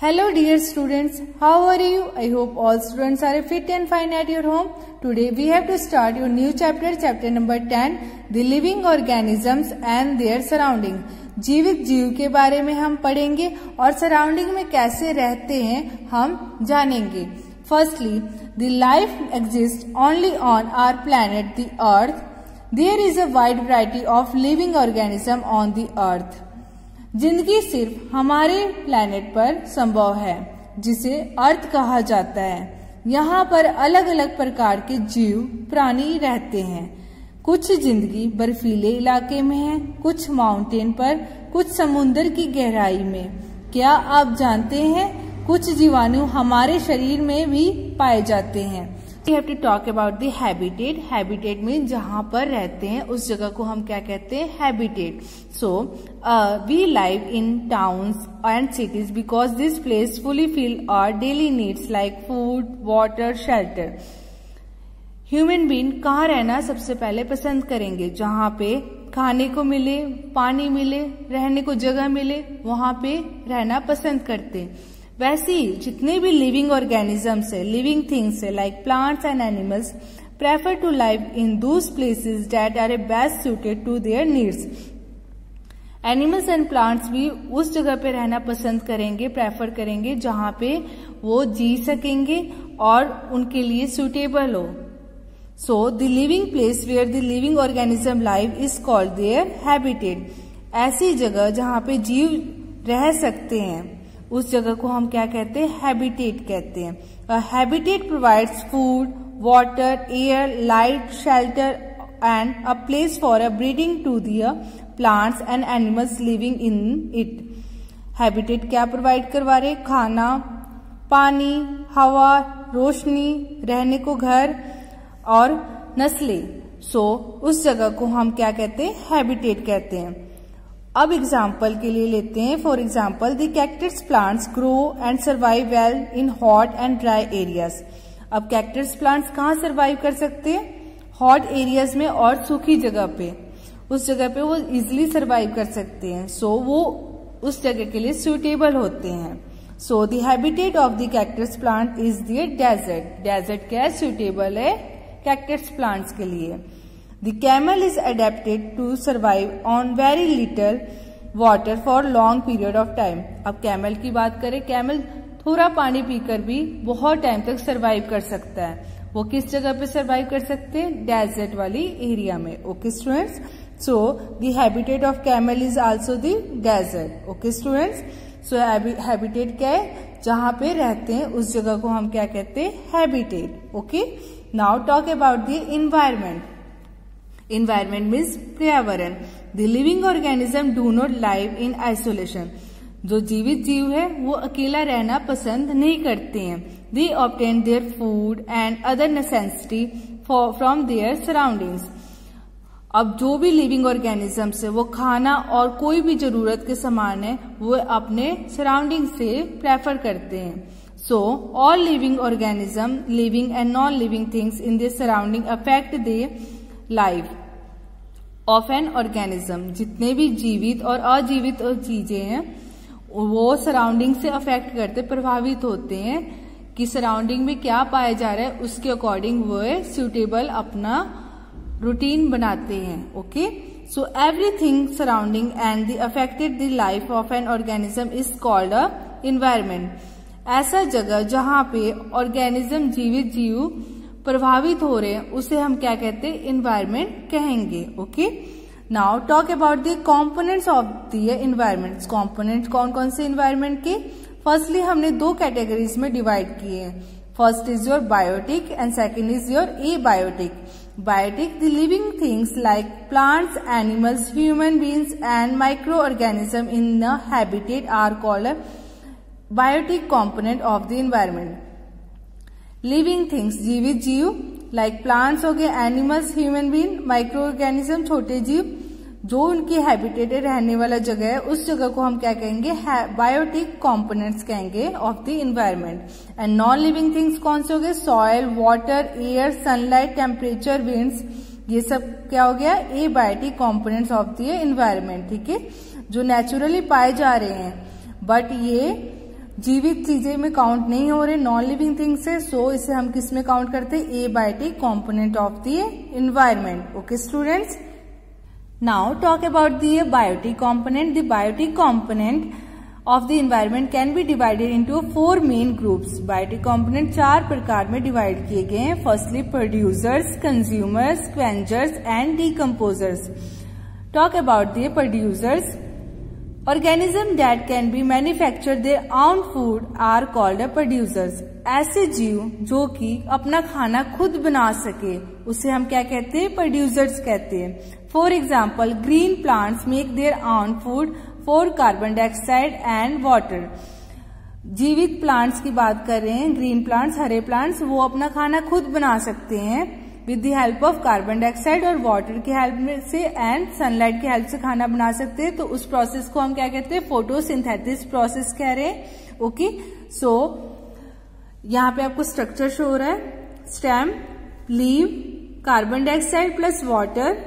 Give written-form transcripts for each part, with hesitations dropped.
Hello dear students, how are you? I hope all students are fit and fine at your home. Today we have to start your new chapter number 10, The Living Organisms and Their Surrounding. जीवित जीव के बारे में हम पढ़ेंगे और surrounding में कैसे रहते हैं हम जानेंगे. Firstly, the life exists only on our planet, the Earth. There is a wide variety of living organisms on the Earth. जिंदगी सिर्फ हमारे प्लैनेट पर संभव है जिसे अर्थ कहा जाता है. यहाँ पर अलग अलग प्रकार के जीव प्राणी रहते हैं. कुछ जिंदगी बर्फीले इलाके में है, कुछ माउंटेन पर, कुछ समुद्र की गहराई में. क्या आप जानते हैं कुछ जीवाणु हमारे शरीर में भी पाए जाते हैं. We have to talk about the habitat. Habitat में जहाँ पर रहते हैं उस जगह को हम क्या कहते हैं, habitat. So we live in towns and cities because this place fully fill our daily needs like food, water, shelter. Human being कहाँ रहना सबसे पहले पसंद करेंगे? जहाँ पे खाने को मिले, पानी मिले, रहने को जगह मिले, वहाँ पे रहना पसंद करते हैं. वैसे ही जितने भी लिविंग ऑर्गेनिजम्स है, लिविंग थिंग्स है like plants and animals prefer to live in those places that are best suited to their needs. Animals and plants भी उस जगह पे रहना पसंद करेंगे, प्रेफर करेंगे जहाँ पे वो जी सकेंगे और उनके लिए सुटेबल हो. So the living place where the living organism live is called their habitat. ऐसी जगह जहाँ पे जीव रह सकते हैं उस जगह को हम क्या कहते हैं, हैबिटेट कहते हैं. Habitat provides food, water, air, light, shelter and a place for a breeding to the plants and animals living in it. Habitat क्या प्रोवाइड करवा रहे? खाना, पानी, हवा, रोशनी, रहने को घर और नस्लें. सो उस जगह को हम क्या कहते हैं, हैबिटेट कहते हैं. अब एग्जाम्पल के लिए लेते हैं. For example the cactus plants grow and survive well in hot and dry areas. अब कैक्टस प्लांट्स कहाँ सर्वाइव कर सकते हैं? हॉट एरियाज में और सूखी जगह पे. उस जगह पे वो इजिली सर्वाइव कर सकते हैं. सो वो उस जगह के लिए सुटेबल होते हैं. So the habitat of the cactus plant is the desert. Desert क्या है? सुटेबल है कैक्टस प्लांट्स के लिए. The camel is adapted to survive on very little water for long period of time. अब कैमल की बात करें, कैमल थोड़ा पानी पीकर भी बहुत टाइम तक सरवाइव कर सकता है. वो किस जगह पे सरवाइव कर सकते हैं? डेजर्ट वाली एरिया में. Okay students, so the habitat of camel is also the desert. Okay students, so habitat क्या है? जहाँ पे रहते हैं उस जगह को हम क्या कहते हैं, habitat. Okay, now talk about the environment. Environment means पर्यावरण. The living organism do not live in isolation. जो जीवित जीव है वो अकेला रहना पसंद नहीं करते हैं. They obtain their food and other necessity from their surroundings. अब जो भी लिविंग ऑर्गेनिजम्स है वो खाना और कोई भी जरूरत के सामान है वो अपने सराउंडिंग से प्रेफर करते हैं. So all living organism, living and non-living things in their surrounding affect their life of an organism. जितने भी जीवित और अजीवित चीजें हैं वो सराउंडिंग से अफेक्ट करते, प्रभावित होते हैं कि सराउंडिंग में क्या पाया जा रहा है उसके अकॉर्डिंग वो सुटेबल अपना रूटीन बनाते हैं. Okay, so everything surrounding and the affected the life of an organism is called a environment. ऐसा जगह जहाँ पे ऑर्गेनिज्म, जीवित जीव प्रभावित हो रहे हैं उसे हम क्या कहते हैं, इन्वायरमेंट कहेंगे. Okay, now talk about the components of the environment. Component कौन कौन से इन्वायरमेंट के? फर्स्टली हमने दो कैटेगरीज में डिवाइड किए हैं. First is your biotic and second is your abiotic. Biotic the living things like plants, animals, human beings and micro organism in the habitat are called biotic component of the environment. Living things जीवित जीव like plants हो गए, animals, human being, micro organism छोटे जीव जो उनकी habitat रहने वाला जगह है उस जगह को हम क्या कहेंगे, बायोटिक कंपोनेंट्स कहेंगे of the environment. And non living things कौन से हो गए? Soil, water, air, sunlight, temperature, winds, ये सब क्या हो गया, abiotic components of the environment. ठीक है, जो नेचुरली पाए जा रहे हैं. बट ये जीवित चीजें में काउंट नहीं हो रहे, नॉन लिविंग थिंग्स है, सो इसे हम किस में काउंट करते हैं, abiotic component of the environment. Okay students, now talk about the biotic component. The biotic component of the environment can be divided into 4 main groups. Biotic component 4 प्रकार में divide किए गए हैं। Firstly producers, consumers, scavengers and decomposers. Talk about the producers. Organism that can be manufacture their own food are called producers. ऐसे जीव जो कि अपना खाना खुद बना सके उसे हम क्या कहते हैं, प्रोड्यूसर्स कहते हैं। For example green plants make their own food for carbon dioxide and water. जीवित प्लांट्स की बात कर रहे हैं, ग्रीन प्लांट्स, हरे प्लांट्स, वो अपना खाना खुद बना सकते हैं with the help of carbon dioxide और वाटर की हेल्प से एंड सनलाइट की हेल्प से खाना बना सकते हैं। तो उस प्रोसेस को हम क्या कहते हैं, फोटोसिंथेसिस प्रोसेस कह रहे हैं। ओके, सो यहाँ पे आपको स्ट्रक्चर शो हो रहा है, stem, leave, carbon dioxide plus water,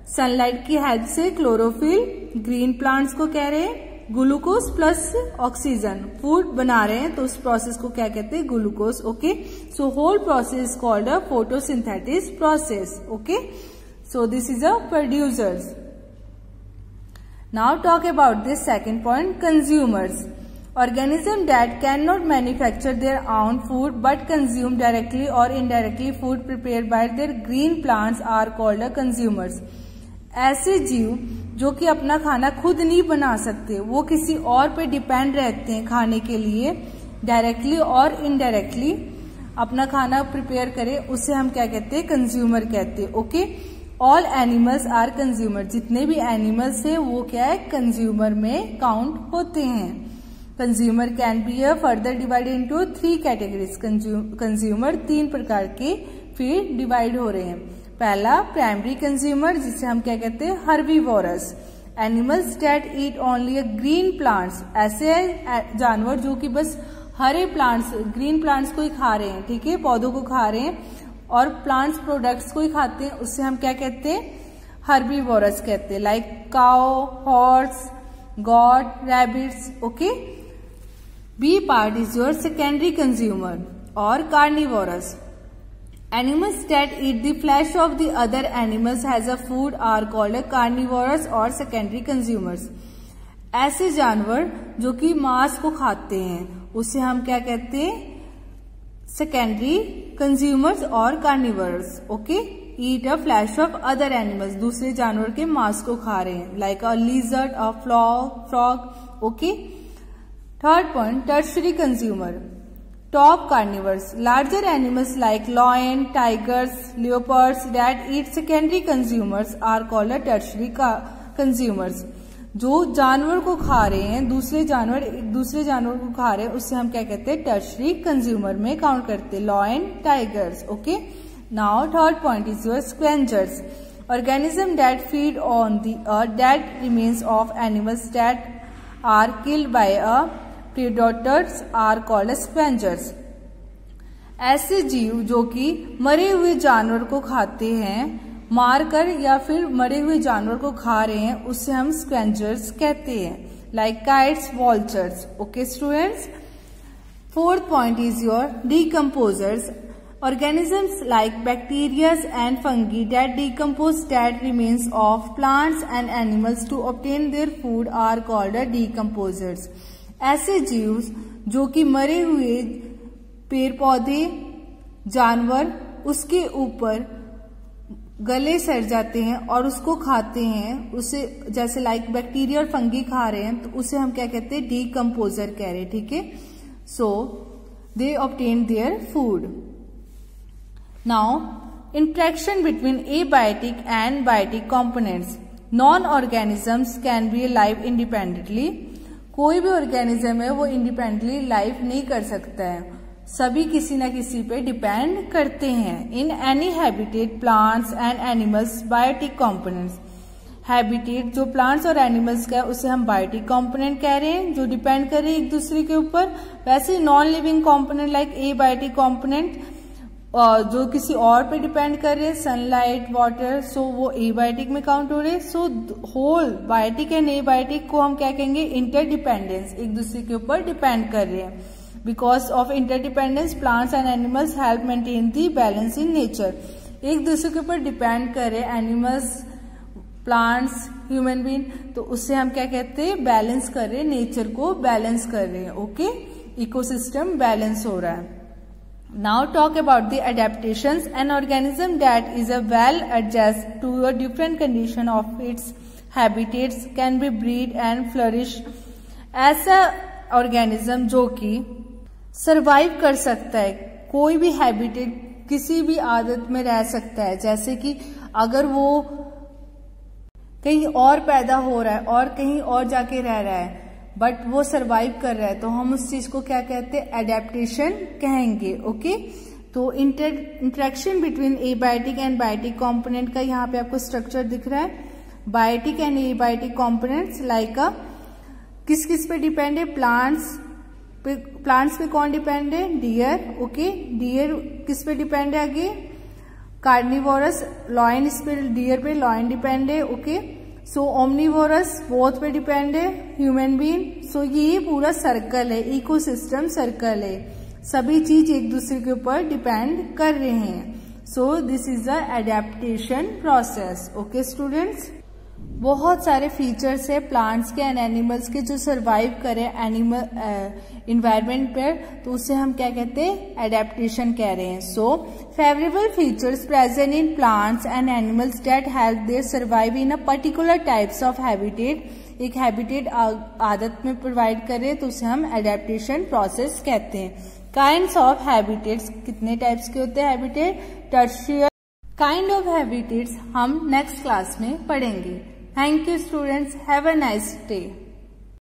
sunlight की हेल्प से क्लोरोफिल, ग्रीन प्लांट्स को कह रहे हैं ग्लूकोज प्लस ऑक्सीजन, फूड बना रहे हैं तो उस प्रोसेस को क्या कहते हैं, glucose. Okay, so whole process called a photosynthesis process. Okay, so this is a producers. Now talk about this second point, consumers. Organisms that cannot manufacture their own food but consume directly or indirectly food prepared by their green plants are called consumers. ऐसे जीव जो कि अपना खाना खुद नहीं बना सकते, वो किसी और पे डिपेंड रहते हैं खाने के लिए, डायरेक्टली और इनडायरेक्टली अपना खाना प्रिपेयर करे, उसे हम क्या कहते हैं, कंज्यूमर कहते हैं। Okay, all animals are consumer. जितने भी एनिमल्स हैं वो क्या है, कंज्यूमर में काउंट होते हैं। Consumer can be further divided into 3 categories. Consumer 3 प्रकार के फिर डिवाइड हो रहे हैं। पहला प्राइमरी कंज्यूमर, जिसे हम क्या कहते हैं, herbivorous. Animals that eat only green plants. ऐसे जानवर जो कि बस हरे प्लांट्स, ग्रीन प्लांट्स को ही खा रहे हैं, ठीक है, पौधों को खा रहे हैं और प्लांट्स प्रोडक्ट्स को ही खाते हैं, उससे हम क्या कहते हैं, हर्बीवोरस कहते हैं। Like cow, horse, got, rabbits. Okay, B part is your secondary consumer or carnivorous. Animals that eat the flesh of the other animals as a food are called carnivorous or secondary consumers. ऐसे जानवर जो कि मांस को खाते हैं उसे हम क्या कहते हैं, सेकेंडरी कंज्यूमर्स और carnivores. Okay, eat a flesh of other animals, दूसरे जानवर के मांस को खा रहे हैं, like a lizard, a frog. Okay, third point, tertiary consumer, top carnivores. Larger animals like lion, tigers, leopards that eat secondary consumers are called tertiary consumers. जो जानवर को खा रहे हैं, दूसरे जानवर को खा रहे हैं, उससे हम क्या कहते हैं, टर्शरी कंज्यूमर में काउंट करते हैं, lion, tigers. Okay, now third point is your scavengers. Organism that feed on the dead remains of animals that are killed by a predators are called scavengers. ऐसे जीव जो कि मरे हुए जानवर को खाते हैं, मारकर या फिर मरे हुए जानवर को खा रहे हैं, उससे हम स्क्वेंजर्स कहते हैं, like kites, vultures. Okay students, fourth point is your decomposers. Organisms like bacteria and fungi that decompose dead remains of plants and animals to obtain their food are called decomposers. ऐसे जीव जो कि मरे हुए पेड़ पौधे, जानवर उसके ऊपर गले सड़ जाते हैं और उसको खाते हैं, उसे जैसे लाइक बैक्टीरिया और फंगी खा रहे हैं, तो उसे हम क्या कहते हैं, डीकम्पोजर कह रहे हैं, ठीक है। So they obtain their food. Now, interaction between abiotic and biotic components. Non-organisms can be alive independently. कोई भी ऑर्गेनिज्म है वो इंडिपेंडेंटली लाइफ नहीं कर सकता है, सभी किसी न किसी पे डिपेंड करते हैं। In any habitat plants and animals biotic components. Habitat जो प्लांट्स और एनिमल्स का है उसे हम बायोटिक कंपोनेंट कह रहे हैं, जो डिपेंड कर रहे हैं एक दूसरे के ऊपर। वैसे non living component like abiotic component जो किसी और पे डिपेंड कर रहे हैं, सनलाइट, वाटर, सो वो एबायोटिक में काउंट हो रहे हैं। So whole biotic and abiotic को हम क्या कहेंगे, इंटरडिपेंडेंस, एक दूसरे के ऊपर डिपेंड कर रहे हैं। Because of interdependence plants and animals help maintain the balance in nature. एक दूसरे के ऊपर डिपेंड कर रहे हैं एनिमल्स, प्लांट्स, ह्यूमन बीइंग, तो उससे हम क्या कहते हैं, बैलेंस कर रहे हैं, नेचर को बैलेंस कर रहे हैं। ओके, इकोसिस्टम बैलेंस हो रहा है। Now talk about the adaptations. An organism that is a well adjusted to a different condition of its habitats can be breed and flourish. ऐसा organism जो कि survive कर सकता है, कोई भी habitat, किसी भी आदत में रह सकता है। जैसे कि अगर वो कहीं और पैदा हो रहा है और कहीं और जाके रह रहा है, बट वो सरवाइव कर रहा है, तो हम उस चीज को क्या कहते हैं, एडेप्टेशन कहेंगे। ओके, तो interaction between abiotic and biotic component का यहाँ पे आपको स्ट्रक्चर दिख रहा है। Biotic and abiotic components like किस किस पे डिपेंड है, प्लांट्स पे कौन डिपेंड है, डियर। ओके, डियर किस पे डिपेंड है, आगे कार्निवोरस, लॉयन, इस पे डियर पे लॉयन डिपेंड है। ओके, सो ओमनिवोरस बोथ पे डिपेंड है, ह्यूमन बीइंग। सो ये पूरा सर्कल है, इकोसिस्टम सर्कल है, सभी चीज एक दूसरे के ऊपर डिपेंड कर रहे हैं। सो this is the adaptation process. Okay students, बहुत सारे फीचर्स है प्लांट्स के एंड एनिमल्स के जो सरवाइव करे एनिमल इन्वायरमेंट पर, तो उसे हम क्या कहते हैं, एडेप्टेशन कह रहे हैं। So favourable features present in plants and animals that help their survive in a particular types of habitat. एक हैबिटेट आदत में प्रोवाइड करे तो उसे हम एडेप्टेशन प्रोसेस कहते हैं। काइंड्स ऑफ हैबिटेट्स, कितने टाइप्स के होते हैं habitat, tertiary kind of habitats हम नेक्स्ट क्लास में पढ़ेंगे। Thank you students. Have a nice day.